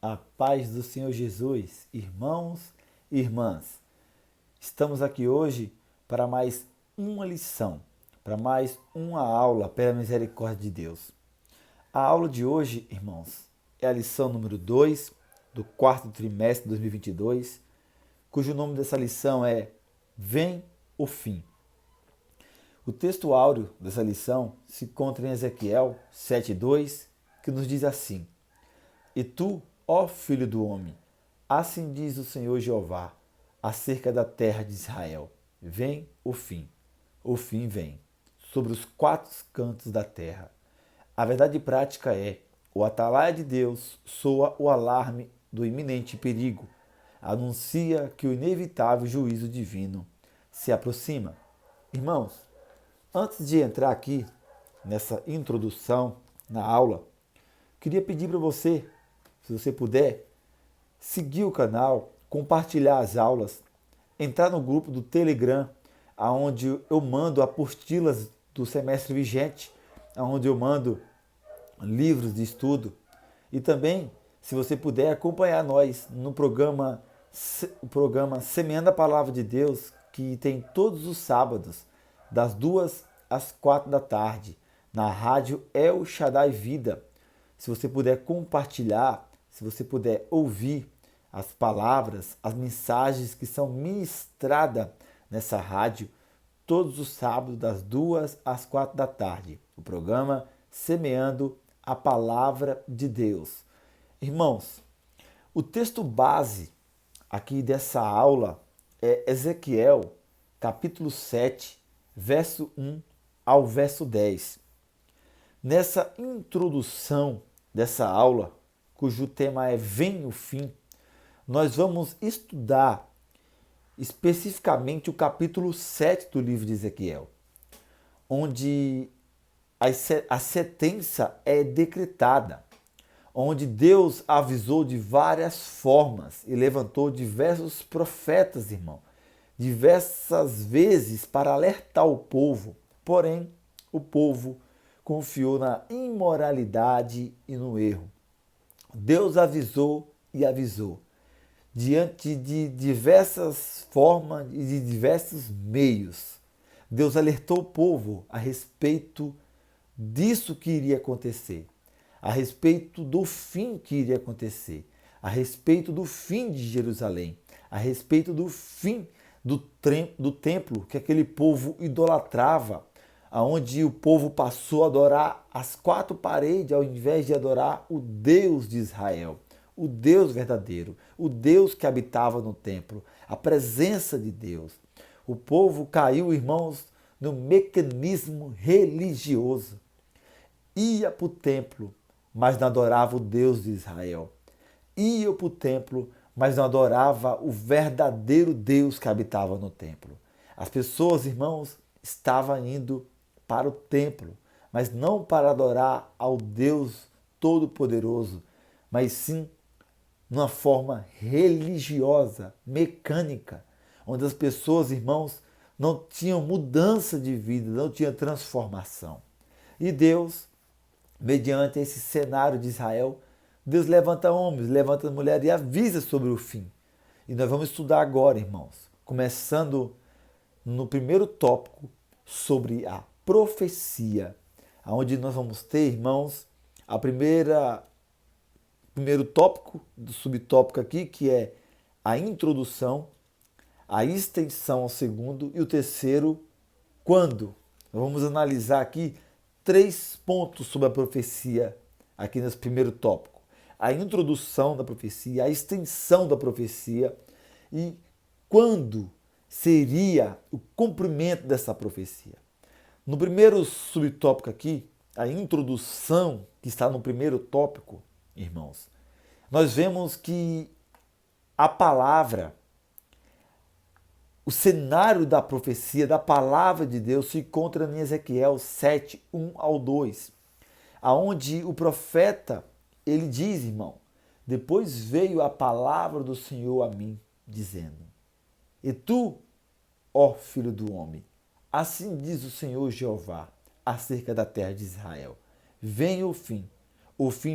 A paz do Senhor Jesus, irmãos e irmãs. Estamos aqui hoje para mais uma lição, para mais uma aula pela misericórdia de Deus. A aula de hoje, irmãos, é a lição número 2 do quarto trimestre de 2022, cujo nome dessa lição é Vem o Fim. O texto áureo dessa lição se encontra em Ezequiel 7:2, que nos diz assim: E tu, ó filho do homem, assim diz o Senhor Jeová, acerca da terra de Israel: Vem o fim vem, sobre os quatro cantos da terra. A verdade prática é: o atalaia de Deus soa o alarme do iminente perigo, anuncia que o inevitável juízo divino se aproxima. Irmãos, antes de entrar aqui nessa introdução na aula, queria pedir para você, se você puder, seguir o canal, compartilhar as aulas, entrar no grupo do Telegram, onde eu mando apostilas do semestre vigente, onde eu mando livros de estudo. E também, se você puder, acompanhar nós no programa Semeando a Palavra de Deus, que tem todos os sábados, das 2 às 4 da tarde, na rádio El Shaddai Vida. Se você puder compartilhar, se você puder ouvir as palavras, as mensagens que são ministradas nessa rádio, todos os sábados, das 2 às 4 da tarde. O programa Semeando a Palavra de Deus. Irmãos, o texto base aqui dessa aula é Ezequiel, capítulo 7, verso 1 ao verso 10. Nessa introdução dessa aula, cujo tema é Vem o Fim, nós vamos estudar especificamente o capítulo 7 do livro de Ezequiel, onde a sentença é decretada, onde Deus avisou de várias formas e levantou diversos profetas, irmão, diversas vezes para alertar o povo. Porém, o povo confiou na imoralidade e no erro. Deus avisou e avisou, diante de diversas formas e de diversos meios. Deus alertou o povo a respeito disso que iria acontecer, a respeito do fim que iria acontecer, a respeito do fim de Jerusalém, a respeito do fim do templo que aquele povo idolatrava, aonde o povo passou a adorar as quatro paredes ao invés de adorar o Deus de Israel, o Deus verdadeiro, o Deus que habitava no templo, a presença de Deus. O povo caiu, irmãos, no mecanismo religioso. Ia para o templo, mas não adorava o Deus de Israel. Ia para o templo, mas não adorava o verdadeiro Deus que habitava no templo. As pessoas, irmãos, estavam indo para o templo, mas não para adorar ao Deus Todo-Poderoso, mas sim numa forma religiosa, mecânica, onde as pessoas, irmãos, não tinham mudança de vida, não tinham transformação. E Deus, mediante esse cenário de Israel, Deus levanta homens, levanta mulheres e avisa sobre o fim. E nós vamos estudar agora, irmãos, começando no primeiro tópico sobre a profecia, onde nós vamos ter, irmãos, primeiro tópico do subtópico aqui, que é a introdução, a extensão ao segundo e o terceiro, quando. Nós vamos analisar aqui 3 pontos sobre a profecia aqui nesse primeiro tópico. A introdução da profecia, a extensão da profecia e quando seria o cumprimento dessa profecia. No primeiro subtópico aqui, a introdução que está no primeiro tópico, irmãos, nós vemos que a palavra, o cenário da profecia, da palavra de Deus se encontra em Ezequiel 7, 1 ao 2, aonde o profeta, ele diz, irmão, depois veio a palavra do Senhor a mim, dizendo: E tu, ó filho do homem, assim diz o Senhor Jeová, acerca da terra de Israel: Vem o fim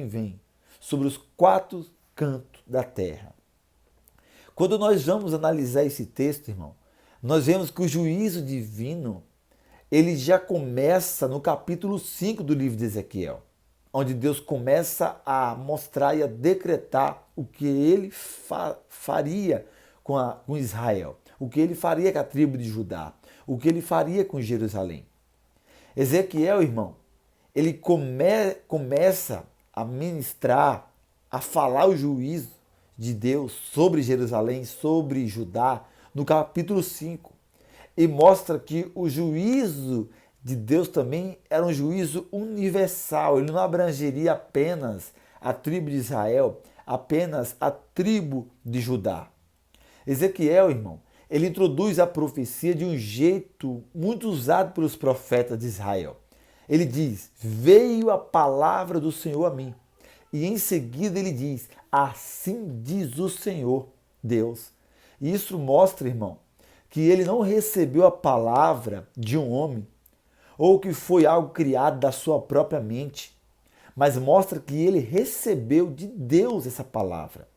vem, sobre os quatro canto da terra. Quando nós vamos analisar esse texto, irmão, nós vemos que o juízo divino, ele já começa no capítulo 5 do livro de Ezequiel, onde Deus começa a mostrar e a decretar o que ele faria com Israel, o que ele faria com a tribo de Judá, o que ele faria com Jerusalém. Ezequiel, irmão, ele começa a ministrar, a falar o juízo de Deus sobre Jerusalém, sobre Judá, no capítulo 5. E mostra que o juízo de Deus também era um juízo universal. Ele não abrangeria apenas a tribo de Israel, apenas a tribo de Judá. Ezequiel, irmão, ele introduz a profecia de um jeito muito usado pelos profetas de Israel. Ele diz: veio a palavra do Senhor a mim. E em seguida ele diz: assim diz o Senhor Deus. E isso mostra, irmão, que ele não recebeu a palavra de um homem, ou que foi algo criado da sua própria mente, mas mostra que ele recebeu de Deus essa palavra.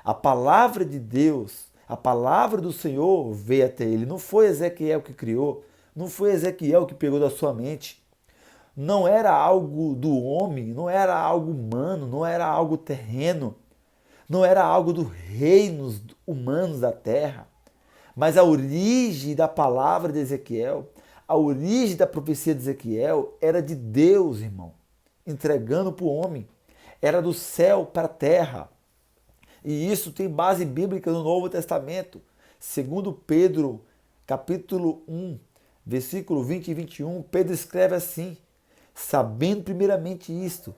A palavra de Deus, a palavra do Senhor veio até ele. Não foi Ezequiel que criou, não foi Ezequiel que pegou da sua mente. Não era algo do homem, não era algo humano, não era algo terreno, não era algo dos reinos humanos da terra. Mas a origem da palavra de Ezequiel, a origem da profecia de Ezequiel era de Deus, irmão, entregando para o homem. Era do céu para a terra. E isso tem base bíblica no Novo Testamento. Segundo Pedro, capítulo 1, versículo 20 e 21, Pedro escreve assim: sabendo primeiramente isto,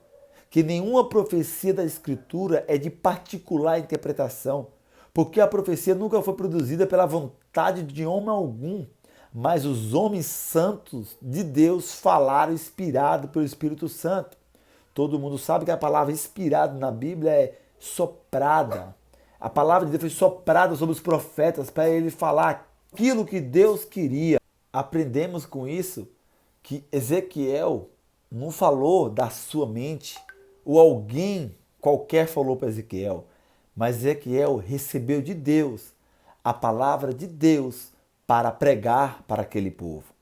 que nenhuma profecia da Escritura é de particular interpretação, porque a profecia nunca foi produzida pela vontade de homem algum, mas os homens santos de Deus falaram inspirado pelo Espírito Santo. Todo mundo sabe que a palavra inspirado na Bíblia é soprada. A palavra de Deus foi soprada sobre os profetas para ele falar aquilo que Deus queria. Aprendemos com isso que Ezequiel não falou da sua mente, ou alguém qualquer falou para Ezequiel, mas Ezequiel recebeu de Deus a palavra de Deus para pregar para aquele povo.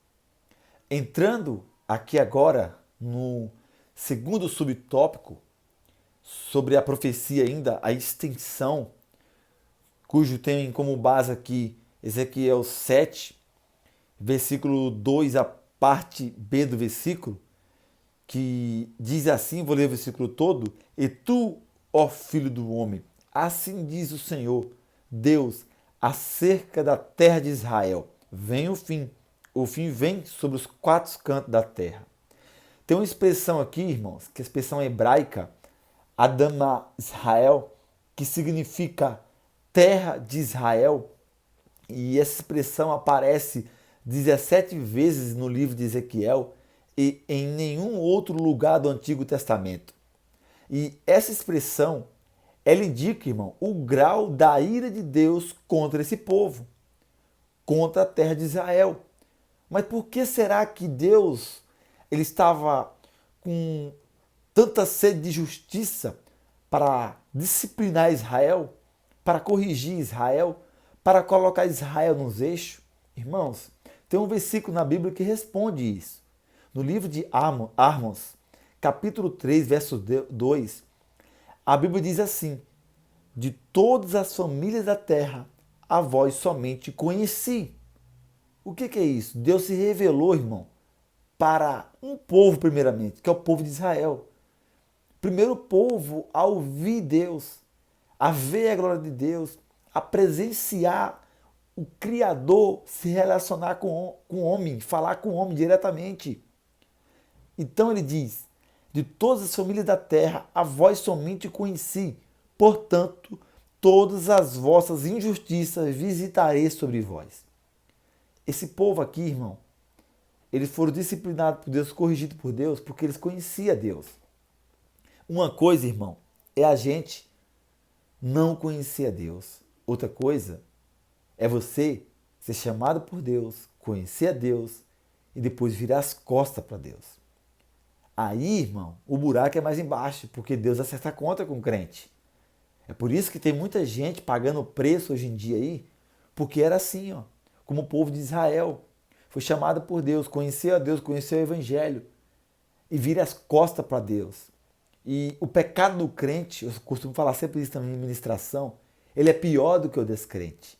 Entrando aqui agora no segundo subtópico, sobre a profecia ainda, a extensão, cujo tem como base aqui Ezequiel 7, versículo 2, a parte B do versículo, que diz assim, vou ler o versículo todo: e tu, ó filho do homem, assim diz o Senhor, Deus, acerca da terra de Israel, vem o fim vem sobre os quatro cantos da terra. Tem uma expressão aqui, irmãos, que é a expressão hebraica, Adama Israel, que significa terra de Israel, e essa expressão aparece 17 vezes no livro de Ezequiel e em nenhum outro lugar do Antigo Testamento. E essa expressão, ela indica, irmão, o grau da ira de Deus contra esse povo, contra a terra de Israel. Mas por que será que Deus ele estava com tanta sede de justiça para disciplinar Israel, para corrigir Israel, para colocar Israel nos eixos? Irmãos, tem um versículo na Bíblia que responde isso. No livro de Amós, capítulo 3, verso 2, a Bíblia diz assim: de todas as famílias da terra, a vós somente conheci. O que é isso? Deus se revelou, irmão, para um povo primeiramente, que é o povo de Israel. Primeiro povo a ouvir Deus, a ver a glória de Deus, a presenciar o Criador se relacionar com o homem, falar com o homem diretamente. Então ele diz: de todas as famílias da terra, a vós somente conheci, portanto, todas as vossas injustiças visitarei sobre vós. Esse povo aqui, irmão, eles foram disciplinados por Deus, corrigidos por Deus, porque eles conheciam Deus. Uma coisa, irmão, é a gente não conhecer a Deus. Outra coisa é você ser chamado por Deus, conhecer a Deus e depois virar as costas para Deus. Aí, irmão, o buraco é mais embaixo, porque Deus acerta a conta com o crente. É por isso que tem muita gente pagando preço hoje em dia aí, porque era assim, ó, como o povo de Israel. Foi chamado por Deus, conheceu a Deus, conheceu o Evangelho e vira as costas para Deus. E o pecado do crente, eu costumo falar sempre isso também em ministração, ele é pior do que o descrente.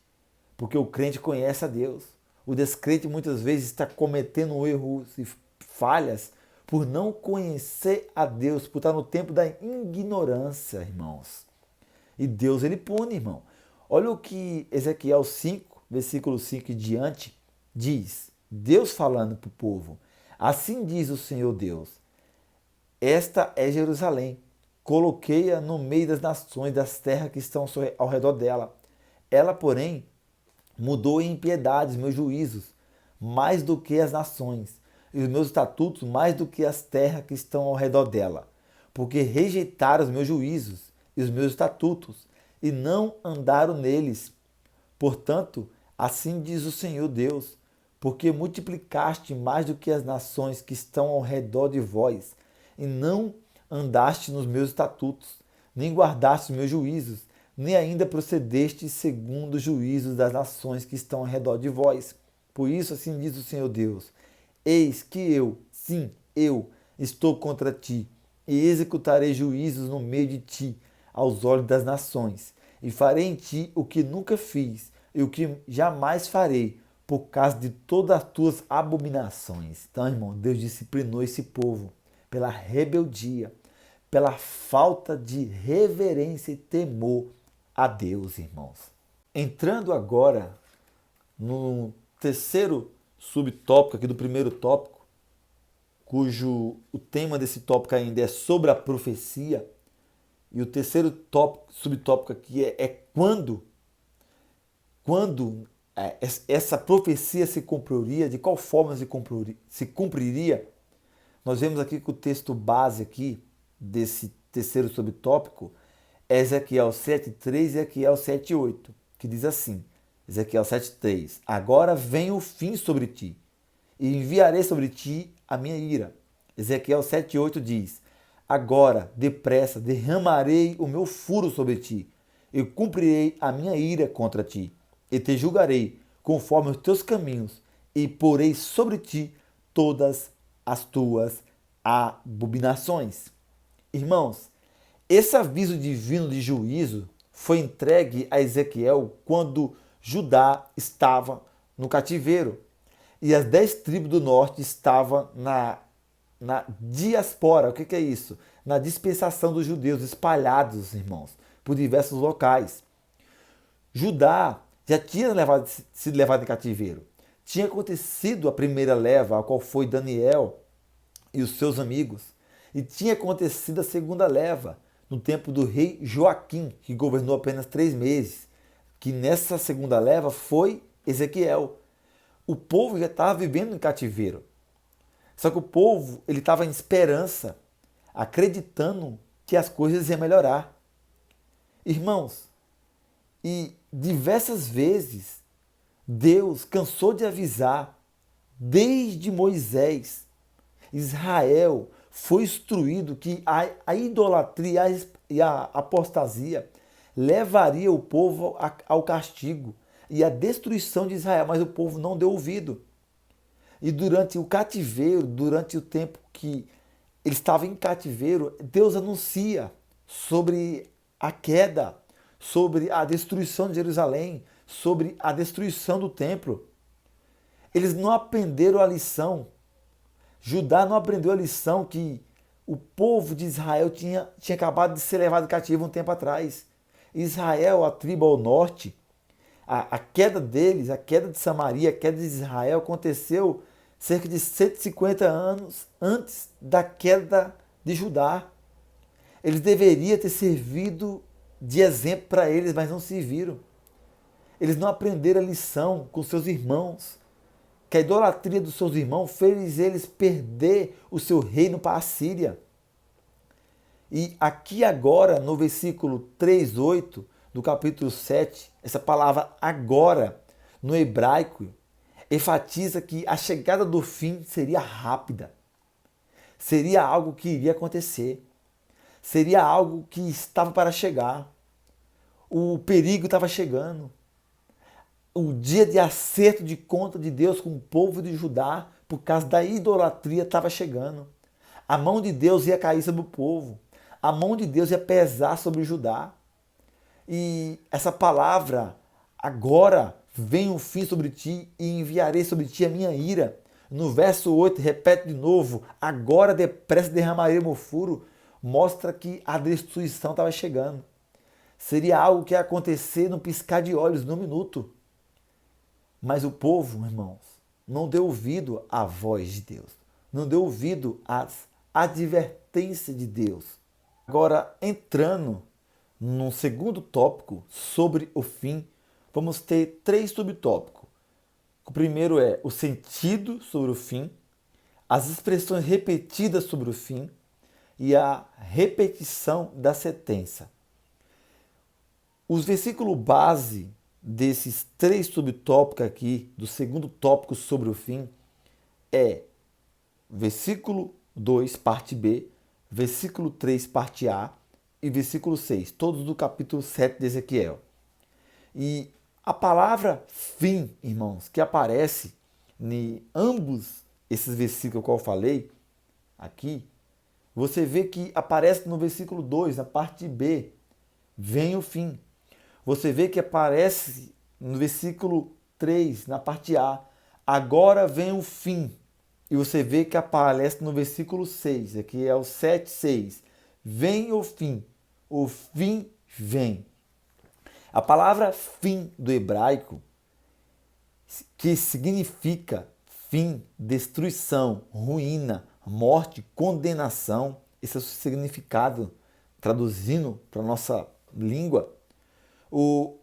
Porque o crente conhece a Deus. O descrente muitas vezes está cometendo erros e falhas por não conhecer a Deus, por estar no tempo da ignorância, irmãos. E Deus ele pune, irmão. Olha o que Ezequiel 5, versículo 5 e diante, diz. Deus falando para o povo. Assim diz o Senhor Deus. Esta é Jerusalém. Coloquei-a no meio das nações, das terras que estão ao redor dela. Ela, porém, mudou em impiedades meus juízos, mais do que as nações, e os meus estatutos mais do que as terras que estão ao redor dela, porque rejeitaram os meus juízos e os meus estatutos, e não andaram neles. Portanto, assim diz o Senhor Deus, porque multiplicaste mais do que as nações que estão ao redor de vós, e não andaste nos meus estatutos, nem guardaste os meus juízos, nem ainda procedeste segundo os juízos das nações que estão ao redor de vós. Por isso, assim diz o Senhor Deus, eis que eu, sim, eu, estou contra ti, e executarei juízos no meio de ti, aos olhos das nações, e farei em ti o que nunca fiz, e o que jamais farei, por causa de todas as tuas abominações. Então, irmão, Deus disciplinou esse povo pela rebeldia, pela falta de reverência e temor a Deus, irmãos. Entrando agora no terceiro subtópico aqui do primeiro tópico, cujo o tema desse tópico ainda é sobre a profecia, e o terceiro tópico, subtópico aqui é quando essa profecia se cumpriria, de qual forma se cumpriria. Nós vemos aqui que o texto base aqui desse terceiro subtópico é Ezequiel 7:3 e Ezequiel 7:8, que diz assim, Ezequiel 7:3, agora vem o fim sobre ti, e enviarei sobre ti a minha ira. Ezequiel 7:8 diz, agora, depressa, derramarei o meu furo sobre ti, e cumprirei a minha ira contra ti, e te julgarei conforme os teus caminhos, e porei sobre ti todas as tuas abominações. Irmãos, esse aviso divino de juízo foi entregue a Ezequiel quando Judá estava no cativeiro e as 10 tribos do norte estavam na diaspora. O que é isso? Na dispersação dos judeus espalhados, irmãos, por diversos locais. Judá já tinha sido levado em cativeiro. Tinha acontecido a primeira leva, a qual foi Daniel e os seus amigos. E tinha acontecido a segunda leva, no tempo do rei Joaquim, que governou apenas 3 meses. Que nessa segunda leva foi Ezequiel. O povo já estava vivendo em cativeiro. Só que o povo ele estava em esperança, acreditando que as coisas iam melhorar. Irmãos, e diversas vezes Deus cansou de avisar, desde Moisés, Israel foi instruído que a idolatria e a apostasia levaria o povo ao castigo e à destruição de Israel, mas o povo não deu ouvido. E durante o cativeiro, durante o tempo que ele estava em cativeiro, Deus anuncia sobre a queda, sobre a destruição de Jerusalém, sobre a destruição do templo. Eles não aprenderam a lição. Judá não aprendeu a lição que o povo de Israel tinha acabado de ser levado cativo um tempo atrás. Israel, a tribo ao norte, a queda deles, a queda de Samaria, a queda de Israel aconteceu cerca de 150 anos antes da queda de Judá. Eles deveriam ter servido de exemplo para eles, mas não serviram. Eles não aprenderam a lição com seus irmãos, que a idolatria dos seus irmãos fez eles perder o seu reino para a Síria. E aqui agora, no versículo 3:8 do capítulo 7, essa palavra agora, no hebraico, enfatiza que a chegada do fim seria rápida. Seria algo que iria acontecer. Seria algo que estava para chegar. O perigo estava chegando. O dia de acerto de conta de Deus com o povo de Judá, por causa da idolatria, estava chegando. A mão de Deus ia cair sobre o povo. A mão de Deus ia pesar sobre Judá. E essa palavra, agora vem o fim sobre ti e enviarei sobre ti a minha ira. No verso 8, repete de novo, agora depressa derramarei o meu furo, mostra que a destruição estava chegando. Seria algo que ia acontecer no piscar de olhos, num minuto. Mas o povo, irmãos, não deu ouvido à voz de Deus. Não deu ouvido às advertências de Deus. Agora, entrando num segundo tópico sobre o fim, vamos ter 3 subtópicos. O primeiro é o sentido sobre o fim, as expressões repetidas sobre o fim e a repetição da sentença. Os versículos base desses 3 subtópicos aqui, do segundo tópico sobre o fim, é versículo 2, parte B, versículo 3, parte A e versículo 6, todos do capítulo 7 de Ezequiel. E a palavra fim, irmãos, que aparece em ambos esses versículos que eu falei aqui, você vê que aparece no versículo 2, na parte B, vem o fim. Você vê que aparece no versículo 3, na parte A, agora vem o fim. E você vê que aparece no versículo 6, aqui é o 7, 6. Vem o fim vem. A palavra fim do hebraico, que significa fim, destruição, ruína, morte, condenação, esse é o significado, traduzindo para a nossa língua. O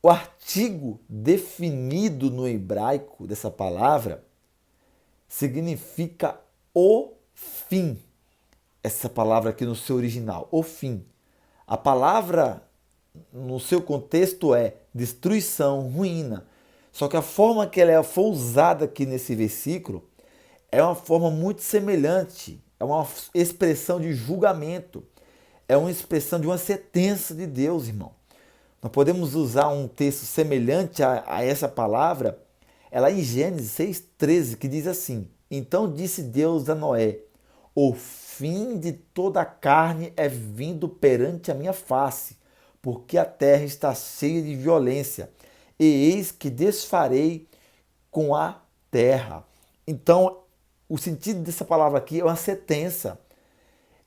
artigo definido no hebraico dessa palavra significa o fim. Essa palavra aqui no seu original, o fim. A palavra no seu contexto é destruição, ruína. Só que a forma que ela foi usada aqui nesse versículo é uma forma muito semelhante. É uma expressão de julgamento. É uma expressão de uma sentença de Deus, irmão. Nós podemos usar um texto semelhante a essa palavra, ela em Gênesis 6,13, que diz assim: então disse Deus a Noé, o fim de toda a carne é vindo perante a minha face, porque a terra está cheia de violência, e eis que desfarei com a terra. Então, o sentido dessa palavra aqui é uma sentença,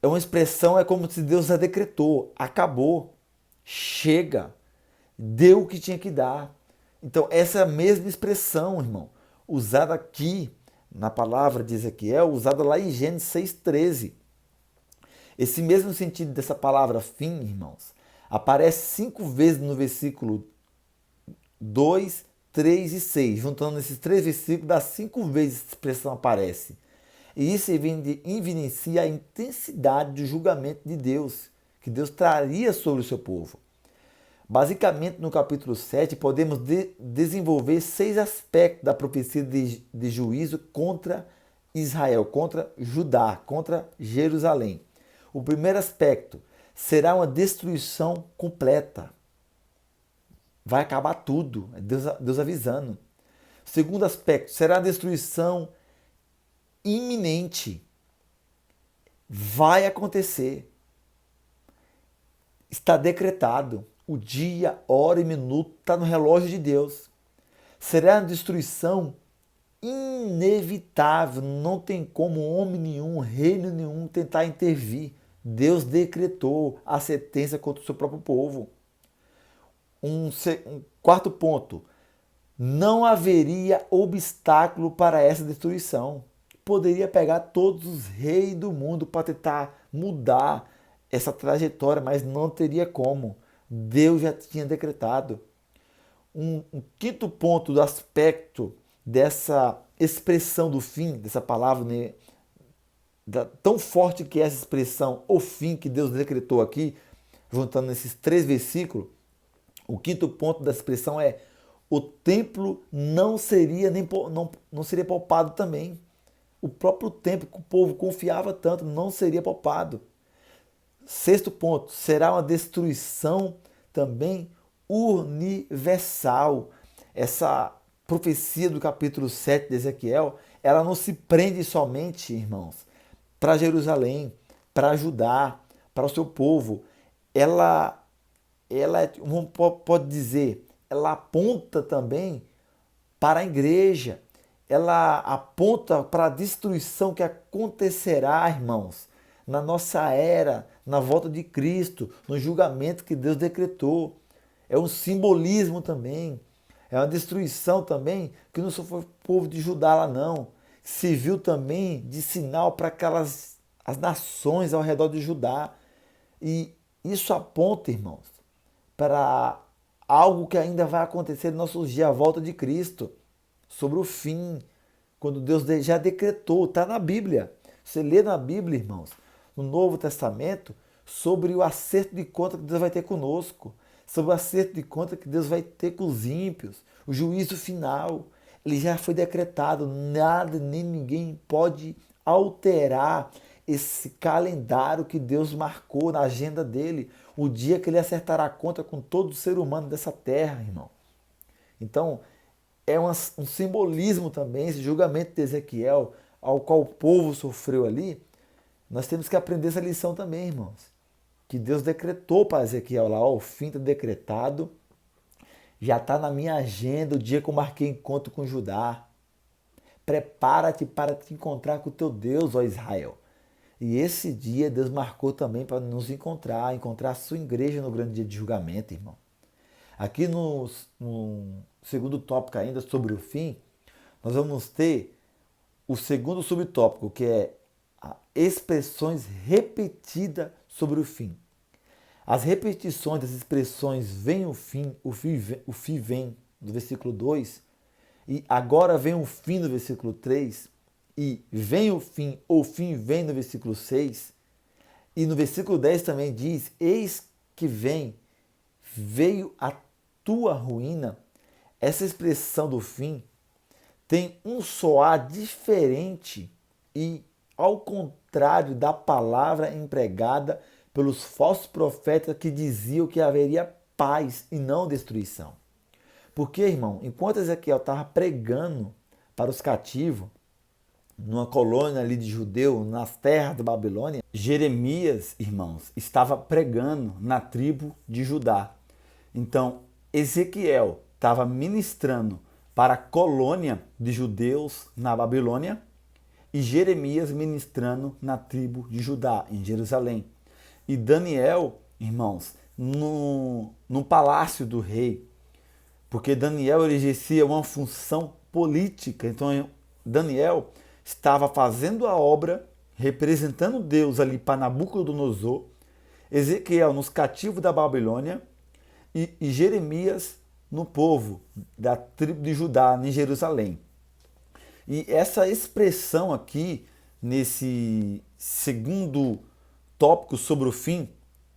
é uma expressão, é como se Deus já decretou, acabou, chega, deu o que tinha que dar. Então, essa mesma expressão, irmão, usada aqui na palavra de Ezequiel, usada lá em Gênesis 6,13. Esse mesmo sentido dessa palavra fim, irmãos, aparece 5 vezes no versículo 2, 3 e 6. Juntando esses 3 versículos, dá 5 vezes essa expressão aparece. E isso evidencia a intensidade do julgamento de Deus, que Deus traria sobre o seu povo. Basicamente, no capítulo 7, podemos desenvolver 6 aspectos da profecia de juízo contra Israel, contra Judá, contra Jerusalém. O primeiro aspecto será uma destruição completa. Vai acabar tudo, é Deus avisando. O segundo aspecto será a destruição iminente. Vai acontecer. Está decretado. O dia, hora e minuto está no relógio de Deus. Será uma destruição inevitável. Não tem como homem nenhum, reino nenhum tentar intervir. Deus decretou a sentença contra o seu próprio povo. Um quarto ponto. Não haveria obstáculo para essa destruição. Poderia pegar todos os reis do mundo para tentar mudar essa trajetória, mas não teria como. Deus já tinha decretado. Um quinto ponto do aspecto dessa expressão do fim, dessa palavra, né, tão forte que é essa expressão, o fim que Deus decretou aqui, juntando esses 3 versículos, o quinto ponto da expressão é: o templo não seria poupado também. O próprio templo que o povo confiava tanto não seria poupado. Sexto ponto, será uma destruição também universal. Essa profecia do capítulo 7 de Ezequiel, ela não se prende somente, irmãos, para Jerusalém, para Judá, para o seu povo. Ela pode dizer, ela aponta também para a igreja. Ela aponta para a destruição que acontecerá, irmãos, na nossa era, na volta de Cristo, no julgamento que Deus decretou. É um simbolismo também. É uma destruição também que não só foi o povo de Judá lá não. Serviu também de sinal para as nações ao redor de Judá. E isso aponta, irmãos, para algo que ainda vai acontecer nos nossos dias, a volta de Cristo, sobre o fim, quando Deus já decretou, está na Bíblia. Você lê na Bíblia, irmãos, no Novo Testamento, sobre o acerto de conta que Deus vai ter conosco, sobre o acerto de conta que Deus vai ter com os ímpios, o juízo final. Ele já foi decretado, nada nem ninguém pode alterar esse calendário que Deus marcou na agenda dele, o dia que ele acertará a conta com todo ser humano dessa terra, irmão. Então, é um simbolismo também, esse julgamento de Ezequiel, ao qual o povo sofreu ali. Nós temos que aprender essa lição também, irmãos. Que Deus decretou para Ezequiel lá, ó, o fim está decretado, já está na minha agenda o dia que eu marquei encontro com Judá. Prepara-te para te encontrar com o teu Deus, ó Israel. E esse dia Deus marcou também para nos encontrar a sua igreja no grande dia de julgamento, irmão. Aqui no segundo tópico ainda, sobre o fim, nós vamos ter o segundo subtópico, que é expressões repetidas sobre o fim. As repetições das expressões vem o fim vem, no versículo 2, e agora vem o fim no versículo 3, e vem o fim vem no versículo 6, e no versículo 10 também diz, eis que veio a tua ruína. Essa expressão do fim tem um soar diferente e ao contrário da palavra empregada pelos falsos profetas que diziam que haveria paz e não destruição. Porque, irmão, enquanto Ezequiel estava pregando para os cativos, numa colônia ali de judeu, nas terras da Babilônia, Jeremias, irmãos, estava pregando na tribo de Judá. Então, Ezequiel estava ministrando para a colônia de judeus na Babilônia e Jeremias ministrando na tribo de Judá, em Jerusalém. E Daniel, irmãos, no palácio do rei, porque Daniel exercia uma função política. Então, Daniel estava fazendo a obra, representando Deus ali para Nabucodonosor, Ezequiel nos cativos da Babilônia e Jeremias no povo da tribo de Judá, em Jerusalém. E essa expressão aqui, nesse segundo tópico sobre o fim,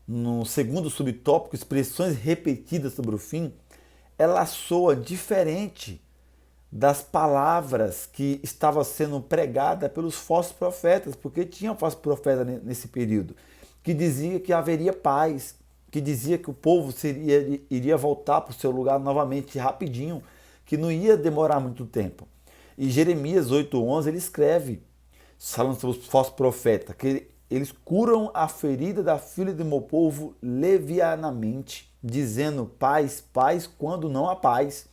no segundo subtópico, expressões repetidas sobre o fim, ela soa diferente das palavras que estavam sendo pregadas pelos falsos profetas, porque tinha falsos profetas nesse período, que dizia que haveria paz, que dizia que o povo iria voltar para o seu lugar novamente rapidinho, que não ia demorar muito tempo. E Jeremias 8:11 ele escreve, falando sobre os falsos profetas, que eles curam a ferida da filha do meu povo levianamente, dizendo paz, paz, quando não há paz.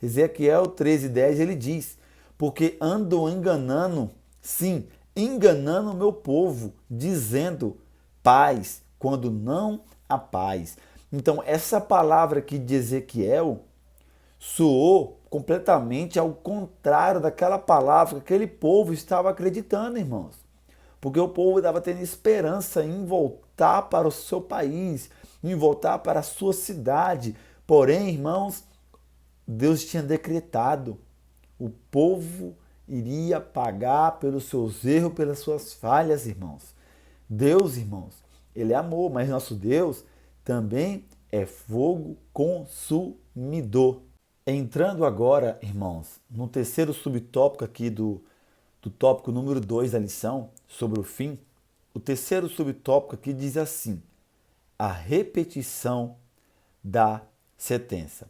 Ezequiel 13:10 ele diz, porque andam enganando, sim, enganando o meu povo, dizendo paz, quando não há paz. Então, essa palavra aqui de Ezequiel soou completamente ao contrário daquela palavra que aquele povo estava acreditando, irmãos. Porque o povo estava tendo esperança em voltar para o seu país, em voltar para a sua cidade. Porém, irmãos, Deus tinha decretado, o povo iria pagar pelos seus erros, pelas suas falhas, irmãos. Deus, irmãos, ele é amor, mas nosso Deus também é fogo consumidor. Entrando agora, irmãos, no terceiro subtópico aqui do tópico número 2 da lição, sobre o fim, o terceiro subtópico aqui diz assim, a repetição da sentença.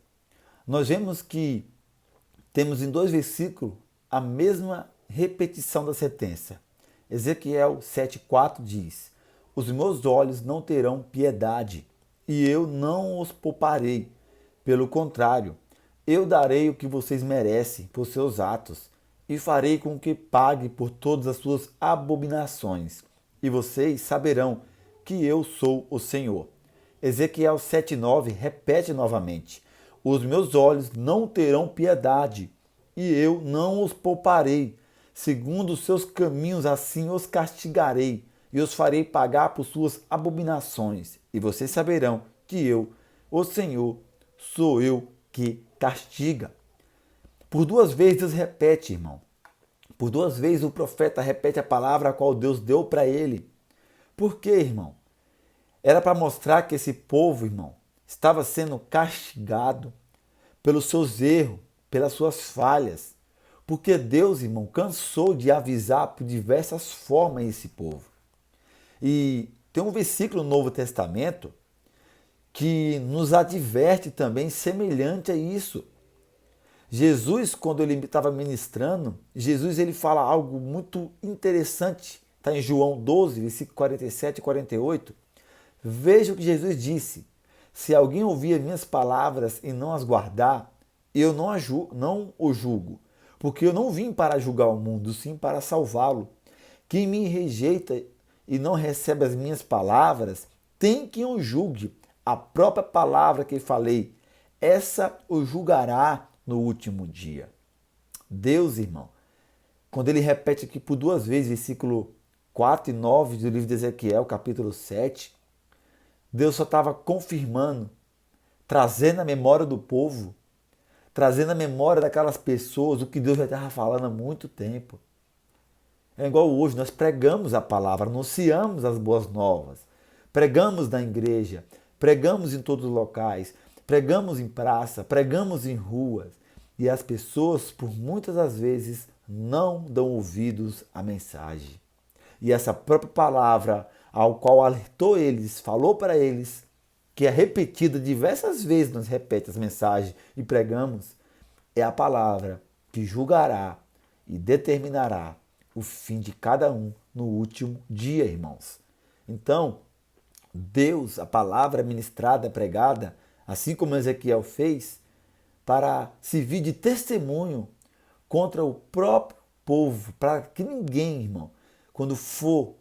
Nós vemos que temos em 2 versículos a mesma repetição da sentença. Ezequiel 7,4 diz: os meus olhos não terão piedade, e eu não os pouparei. Pelo contrário, eu darei o que vocês merecem por seus atos, e farei com que pague por todas as suas abominações. E vocês saberão que eu sou o Senhor. Ezequiel 7,9 repete novamente: os meus olhos não terão piedade, e eu não os pouparei. Segundo os seus caminhos, assim os castigarei, e os farei pagar por suas abominações. E vocês saberão que eu, o Senhor, sou eu que castiga. Por 2 vezes Deus repete, irmão. Por 2 vezes o profeta repete a palavra a qual Deus deu para ele. Por quê, irmão? Era para mostrar que esse povo, irmão, estava sendo castigado pelos seus erros, pelas suas falhas. Porque Deus, irmão, cansou de avisar por diversas formas esse povo. E tem um versículo no Novo Testamento que nos adverte também semelhante a isso. Jesus, quando ele estava ministrando, Jesus ele fala algo muito interessante. Está em João 12, versículo 47 e 48. Veja o que Jesus disse: se alguém ouvir as minhas palavras e não as guardar, eu não o julgo, porque eu não vim para julgar o mundo, sim para salvá-lo. Quem me rejeita e não recebe as minhas palavras, tem quem o julgue. A própria palavra que falei, essa o julgará no último dia. Deus, irmão, quando ele repete aqui por 2 vezes, versículo 4 e 9 do livro de Ezequiel, capítulo 7, Deus só estava confirmando, trazendo a memória do povo, trazendo a memória daquelas pessoas, o que Deus já estava falando há muito tempo. É igual hoje, nós pregamos a palavra, anunciamos as boas novas, pregamos na igreja, pregamos em todos os locais, pregamos em praça, pregamos em ruas, e as pessoas, por muitas das vezes, não dão ouvidos à mensagem. E essa própria palavra, ao qual alertou eles, falou para eles, que é repetida diversas vezes, nós repete as mensagens e pregamos, é a palavra que julgará e determinará o fim de cada um no último dia, irmãos. Então, Deus, a palavra ministrada, pregada, assim como Ezequiel fez, para servir de testemunho contra o próprio povo, para que ninguém, irmão, quando for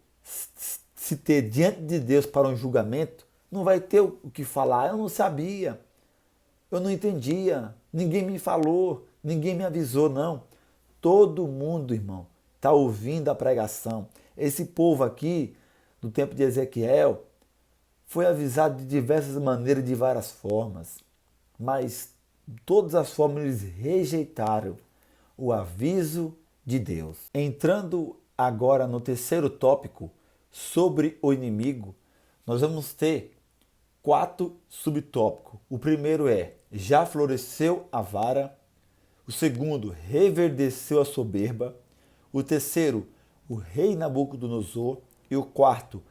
se ter diante de Deus para um julgamento, não vai ter o que falar. Eu não sabia, eu não entendia, ninguém me falou, ninguém me avisou, não. Todo mundo, irmão, está ouvindo a pregação. Esse povo aqui, do tempo de Ezequiel, foi avisado de diversas maneiras, de várias formas, mas todas as formas eles rejeitaram o aviso de Deus. Entrando agora no terceiro tópico, sobre o inimigo, nós vamos ter 4 subtópicos. O primeiro é: já floresceu a vara. O segundo: reverdeceu a soberba. O terceiro: o rei Nabucodonosor. E o quarto: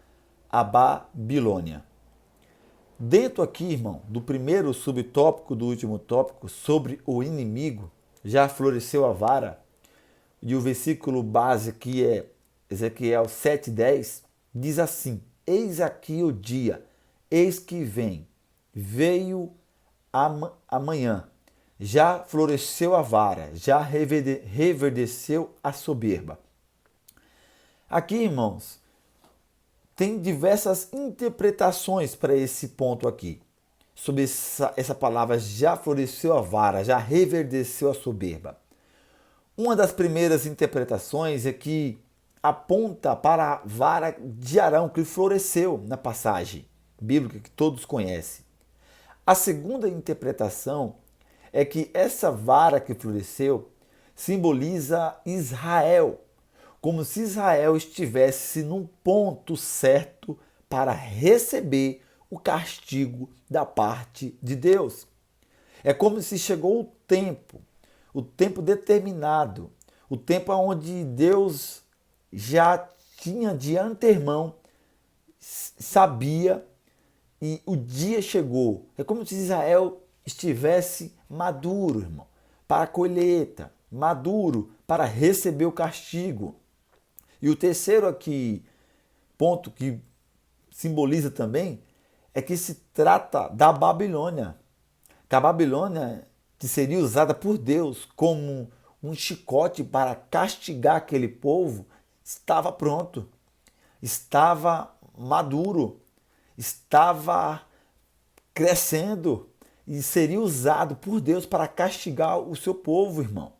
a Babilônia. Dentro aqui, irmão, do primeiro subtópico, do último tópico, sobre o inimigo, já floresceu a vara, e o versículo base aqui é Ezequiel 7,10, diz assim: eis aqui o dia, eis que vem, veio amanhã, já floresceu a vara, já reverdeceu a soberba. Aqui, irmãos, tem diversas interpretações para esse ponto aqui, sobre essa palavra já floresceu a vara, já reverdeceu a soberba. Uma das primeiras interpretações é que aponta para a vara de Arão que floresceu na passagem bíblica que todos conhecem. A segunda interpretação é que essa vara que floresceu simboliza Israel, como se Israel estivesse num ponto certo para receber o castigo da parte de Deus. É como se chegou o tempo determinado, o tempo onde Deus já tinha de antemão, sabia e o dia chegou. É como se Israel estivesse maduro, irmão, para a colheita, maduro para receber o castigo. E o terceiro aqui, ponto que simboliza também, é que se trata da Babilônia. Que a Babilônia, que seria usada por Deus como um chicote para castigar aquele povo, estava pronto, estava maduro, estava crescendo e seria usado por Deus para castigar o seu povo, irmão.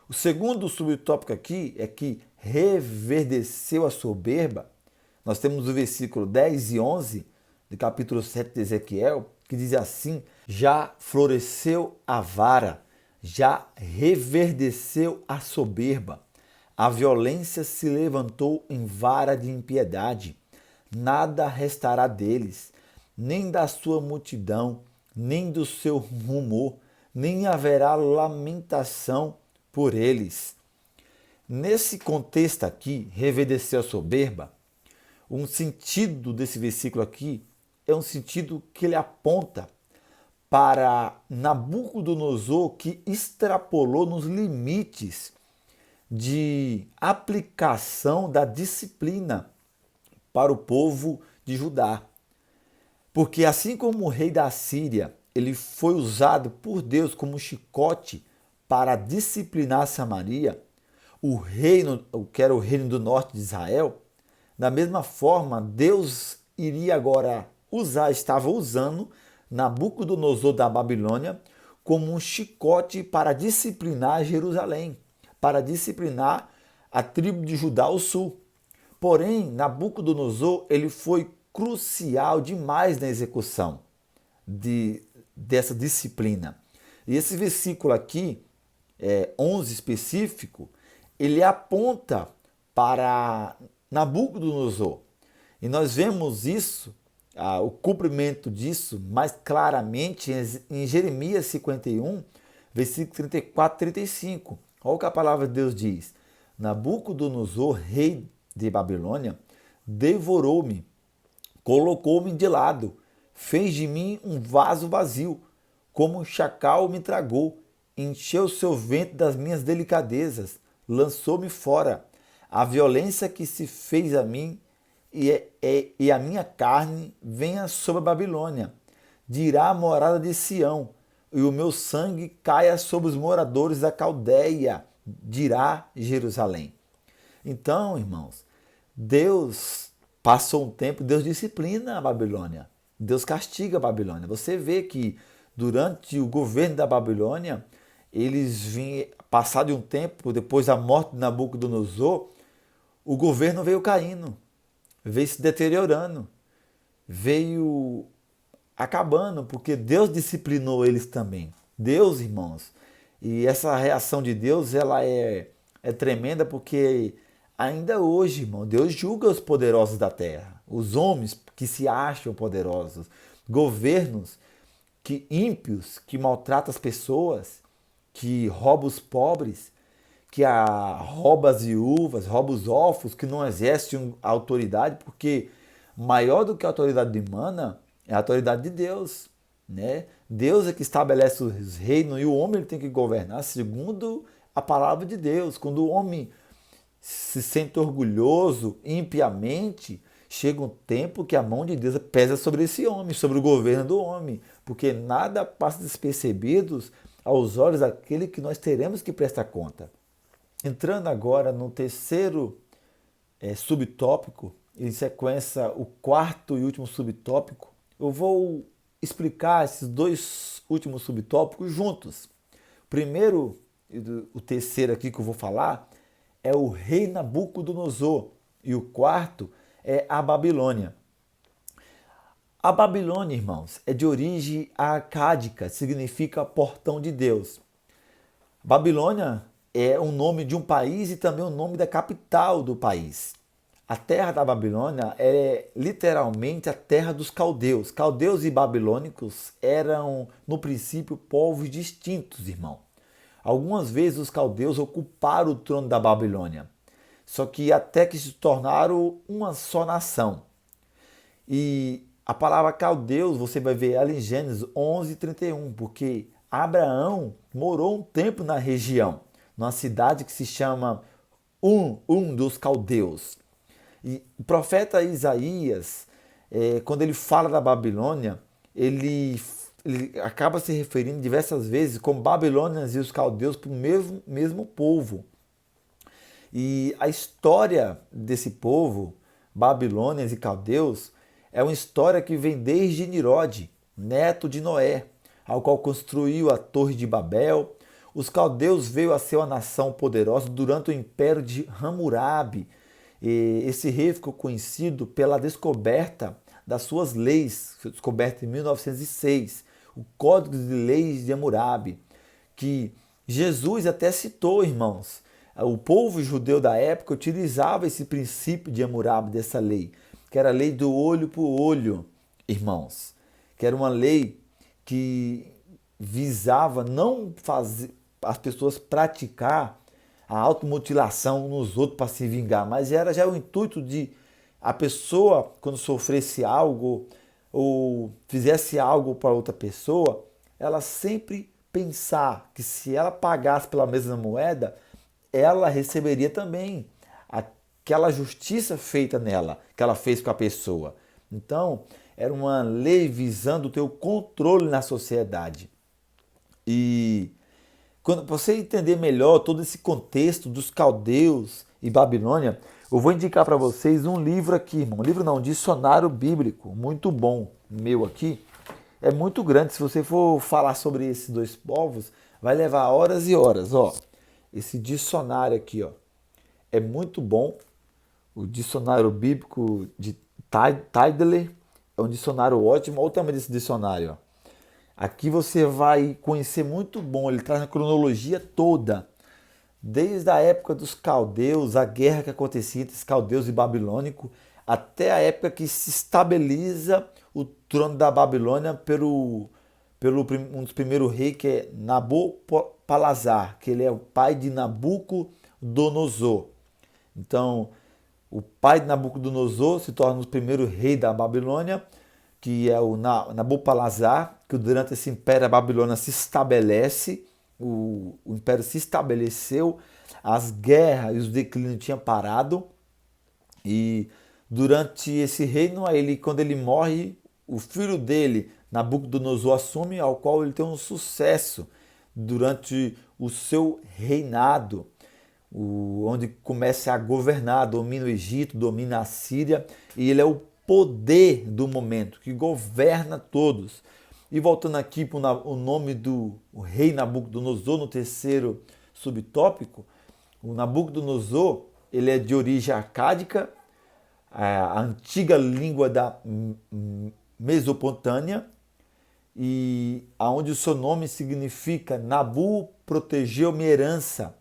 O segundo subtópico aqui é que reverdeceu a soberba. Nós temos o versículo 10 e 11 do capítulo 7 de Ezequiel, que diz assim: já floresceu a vara, já reverdeceu a soberba. A violência se levantou em vara de impiedade. Nada restará deles, nem da sua multidão, nem do seu rumor, nem haverá lamentação por eles. Nesse contexto aqui, reverdeceu a soberba, um sentido desse versículo aqui é um sentido que ele aponta para Nabucodonosor, que extrapolou nos limites de aplicação da disciplina para o povo de Judá. Porque assim como o rei da Síria, ele foi usado por Deus como chicote para disciplinar Samaria, o reino, que era o reino do norte de Israel, da mesma forma, Deus iria agora estava usando Nabucodonosor da Babilônia como um chicote para disciplinar Jerusalém, para disciplinar a tribo de Judá ao sul. Porém, Nabucodonosor ele foi crucial demais na execução dessa disciplina. E esse versículo aqui, 11 específico, ele aponta para Nabucodonosor. E nós vemos isso, o cumprimento disso, mais claramente em Jeremias 51, versículo 34 e 35. Olha o que a palavra de Deus diz: Nabucodonosor, rei de Babilônia, devorou-me, colocou-me de lado, fez de mim um vaso vazio, como um chacal me tragou, encheu seu ventre das minhas delicadezas, lançou-me fora. A violência que se fez a mim e a minha carne venha sobre a Babilônia. Dirá a morada de Sião, e o meu sangue caia sobre os moradores da Caldeia, dirá Jerusalém. Então, irmãos, Deus passou um tempo, Deus disciplina a Babilônia, Deus castiga a Babilônia. Você vê que durante o governo da Babilônia, eles vinham, passado de um tempo, depois da morte de Nabucodonosor, o governo veio caindo, veio se deteriorando, veio acabando, porque Deus disciplinou eles também. Deus, irmãos, e essa reação de Deus, ela é tremenda, porque ainda hoje, irmão, Deus julga os poderosos da terra, os homens que se acham poderosos, governos que ímpios, que maltratam as pessoas, que roubam os pobres, que rouba as viúvas, rouba os órfãos, que não exercem a autoridade, porque maior do que a autoridade humana é a autoridade de Deus, né? Deus é que estabelece os reinos e o homem ele tem que governar segundo a palavra de Deus. Quando o homem se sente orgulhoso impiamente, chega um tempo que a mão de Deus pesa sobre esse homem, sobre o governo do homem, porque nada passa despercebido aos olhos daquele que nós teremos que prestar conta. Entrando agora no terceiro subtópico, em sequência o quarto e último subtópico, eu vou explicar esses dois últimos subtópicos juntos. O primeiro e o terceiro aqui que eu vou falar é o rei Nabucodonosor e o quarto é a Babilônia. A Babilônia, irmãos, é de origem arcádica, significa portão de Deus. Babilônia é o nome de um país e também o nome da capital do país. A terra da Babilônia é literalmente a terra dos caldeus. Caldeus e babilônicos eram, no princípio, povos distintos, irmão. Algumas vezes os caldeus ocuparam o trono da Babilônia, só que até que se tornaram uma só nação. E A palavra caldeus você vai ver ela em Gênesis 11:31, porque Abraão morou um tempo na região, numa cidade que se chama dos caldeus. E o profeta Isaías, quando ele fala da Babilônia, ele acaba se referindo diversas vezes como Babilônias e os caldeus para o mesmo povo. E a história desse povo, Babilônias e caldeus, é uma história que vem desde Nimrod, neto de Noé, ao qual construiu a Torre de Babel. Os caldeus veio a ser uma nação poderosa durante o império de Hammurabi. Esse rei ficou conhecido pela descoberta das suas leis, foi descoberta em 1906, o Código de Leis de Hammurabi, que Jesus até citou, irmãos. O povo judeu da época utilizava esse princípio de Hammurabi, dessa lei, que era a lei do olho por olho, irmãos, que era uma lei que visava não fazer as pessoas praticar a automutilação nos outros para se vingar, mas era já o intuito de a pessoa, quando sofresse algo ou fizesse algo para outra pessoa, ela sempre pensar que se ela pagasse pela mesma moeda, ela receberia também aquela justiça feita nela, que ela fez com a pessoa. Então, era uma lei visando o teu controle na sociedade. E quando você entender melhor todo esse contexto dos caldeus e Babilônia, eu vou indicar para vocês um livro aqui, irmão. Um livro não, um dicionário bíblico, muito bom, meu aqui. É muito grande, se você for falar sobre esses dois povos, vai levar horas e horas, ó. Esse dicionário aqui, ó, é muito bom. O dicionário bíblico de Tyndale é um dicionário ótimo. Olha o tamanho desse dicionário, ó. Aqui você vai conhecer muito bom, ele traz a cronologia toda, desde a época dos caldeus, a guerra que acontecia entre os caldeus e babilônicos, até a época que se estabiliza o trono da Babilônia pelo um dos primeiros reis, que é Nabopolassar, que ele é o pai de Nabucodonosor. Então, o pai de Nabucodonosor se torna o primeiro rei da Babilônia, que é o Nabopolassar, que durante esse império a Babilônia se estabelece, o império se estabeleceu, as guerras e os declínios tinham parado, e durante esse reino, quando ele morre, o filho dele, Nabucodonosor, assume, ao qual ele tem um sucesso durante o seu reinado, onde começa a governar, domina o Egito, domina a Síria, e ele é o poder do momento, que governa todos. E voltando aqui para o nome do rei Nabucodonosor, no terceiro subtópico, o Nabucodonosor, ele é de origem arcádica, a antiga língua da Mesopotâmia, e aonde o seu nome significa Nabu protegeu minha herança.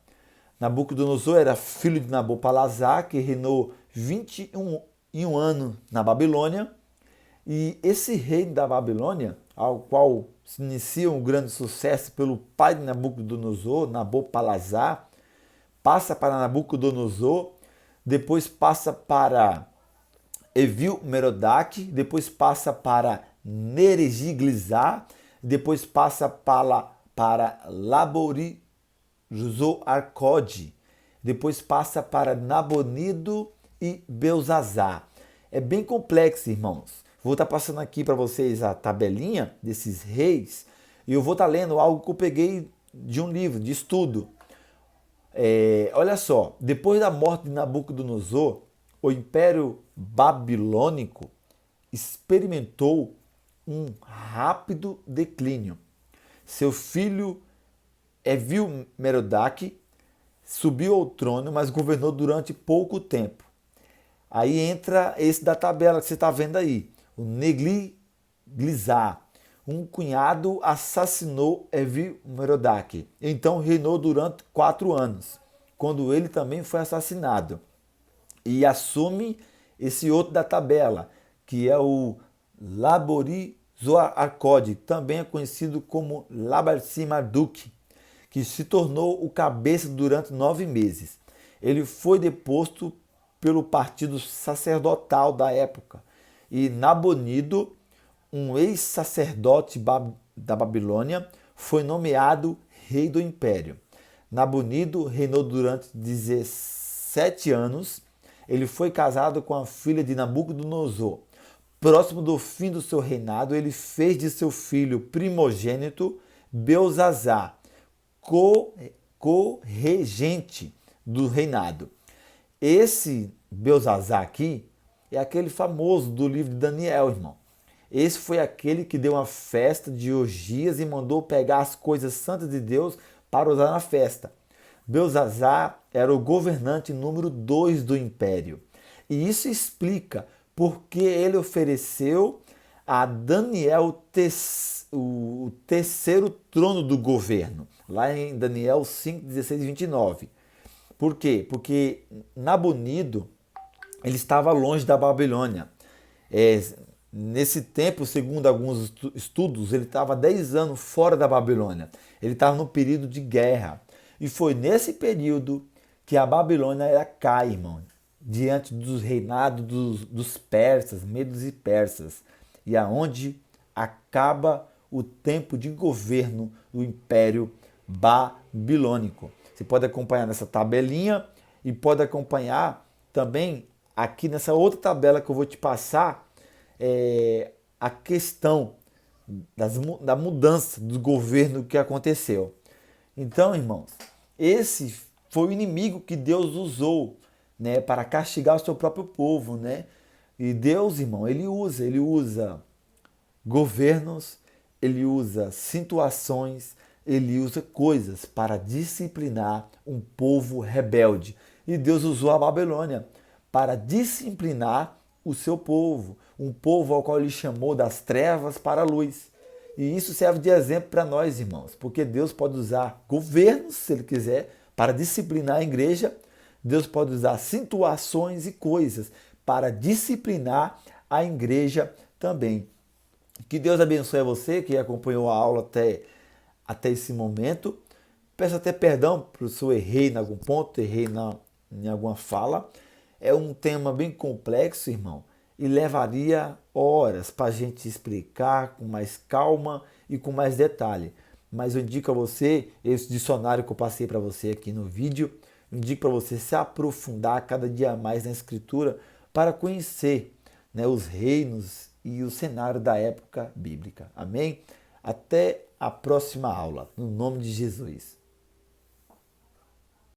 Nabucodonosor era filho de Nabopolassar, que reinou 21 anos na Babilônia, e esse rei da Babilônia, ao qual se inicia um grande sucesso pelo pai de Nabucodonosor, Nabopolassar, passa para Nabucodonosor, depois passa para Evil-Merodach, depois passa para Neriglissar, depois passa para Laborizor-Arcode, depois passa para Nabonido e Belzazar. É bem complexo, irmãos. Vou estar passando aqui para vocês a tabelinha desses reis e eu vou estar lendo algo que eu peguei de um livro, de estudo. Olha só, depois da morte de Nabucodonosor, o Império Babilônico experimentou um rápido declínio. Seu filho Evil-Merodach subiu ao trono, mas governou durante pouco tempo. Aí entra esse da tabela que você está vendo aí, o Neriglissar. Um cunhado assassinou Evil-Merodach, então reinou durante 4 anos, quando ele também foi assassinado. E assume esse outro da tabela, que é o Laborizor-Arcode, também é conhecido como Labarci-Marduk, que se tornou o cabeça durante 9 meses. Ele foi deposto pelo partido sacerdotal da época E Nabonido, um ex-sacerdote da Babilônia, foi nomeado rei do império. Nabonido reinou durante 17 anos. Ele foi casado com a filha de Nabucodonosor. Próximo do fim do seu reinado, ele fez de seu filho primogênito Belzazar co-regente do reinado. Esse Belzazar aqui é aquele famoso do livro de Daniel, irmão. Esse foi aquele que deu uma festa de orgias e mandou pegar as coisas santas de Deus para usar na festa. Belzazar era o governante número 2 do império. E isso explica porque ele ofereceu a Daniel o terceiro trono do governo, lá em Daniel 5, 16 e 29. Por quê? Porque Nabonido ele estava longe da Babilônia. Nesse tempo, segundo alguns estudos, ele estava 10 anos fora da Babilônia. Ele estava no período de guerra. E foi nesse período que a Babilônia cai, irmão, diante dos reinados dos persas, medos e persas, e aonde acaba o tempo de governo do Império Babilônico. Você pode acompanhar nessa tabelinha e pode acompanhar também aqui nessa outra tabela que eu vou te passar a questão da mudança do governo que aconteceu. Então, irmãos, esse foi o inimigo que Deus usou, né, para castigar o seu próprio povo, né? E Deus, irmão, ele usa governos, ele usa situações, ele usa coisas para disciplinar um povo rebelde. E Deus usou a Babilônia para disciplinar o seu povo, um povo ao qual ele chamou das trevas para a luz. E isso serve de exemplo para nós, irmãos, porque Deus pode usar governos, se ele quiser, para disciplinar a igreja. Deus pode usar situações e coisas para disciplinar a igreja também. Que Deus abençoe a você que acompanhou a aula até esse momento. Peço até perdão se eu errei em algum ponto, errei em alguma fala. É um tema bem complexo, irmão, e levaria horas para a gente explicar com mais calma e com mais detalhe. Mas eu indico a você esse dicionário que eu passei para você aqui no vídeo. Eu indico para você se aprofundar cada dia mais na Escritura para conhecer, né, os reinos e o cenário da época bíblica. Amém? Até a próxima aula, no nome de Jesus.